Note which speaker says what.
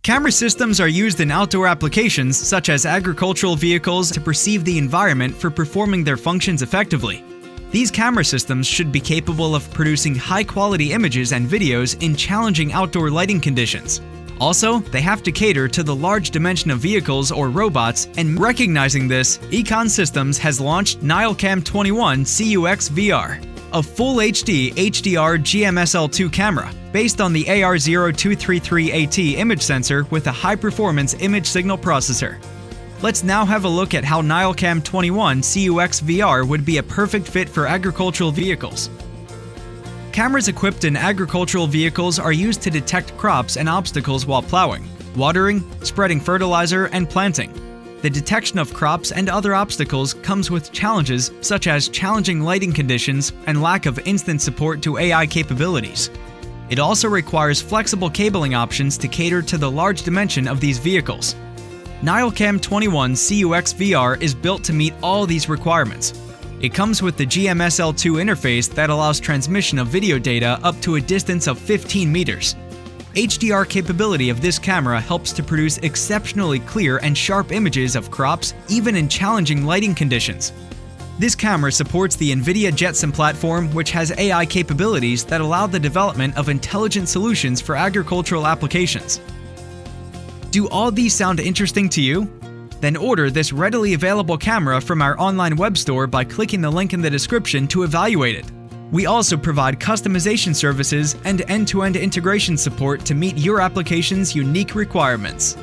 Speaker 1: Camera systems are used in outdoor applications such as agricultural vehicles to perceive the environment for performing their functions effectively. These camera systems should be capable of producing high-quality images and videos in challenging outdoor lighting conditions. Also, they have to cater to the large dimension of vehicles or robots, and recognizing this, Econ Systems has launched NILECAM 21 CUX VR, a full HD HDR GMSL2 camera based on the AR0233AT image sensor with a high-performance image signal processor. Let's now have a look at how NILECAM 21 CUX VR would be a perfect fit for agricultural vehicles. Cameras equipped in agricultural vehicles are used to detect crops and obstacles while plowing, watering, spreading fertilizer, and planting. The detection of crops and other obstacles comes with challenges such as challenging lighting conditions and lack of instant support to AI capabilities. It also requires flexible cabling options to cater to the large dimension of these vehicles. NILECAM 21 CUX VR is built to meet all these requirements. It comes with the GMSL2 interface that allows transmission of video data up to a distance of 15 meters. HDR capability of this camera helps to produce exceptionally clear and sharp images of crops, even in challenging lighting conditions. This camera supports the NVIDIA Jetson platform, which has AI capabilities that allow the development of intelligent solutions for agricultural applications. Do all these sound interesting to you? Then order this readily available camera from our online web store by clicking the link in the description to evaluate it. We also provide customization services and end-to-end integration support to meet your application's unique requirements.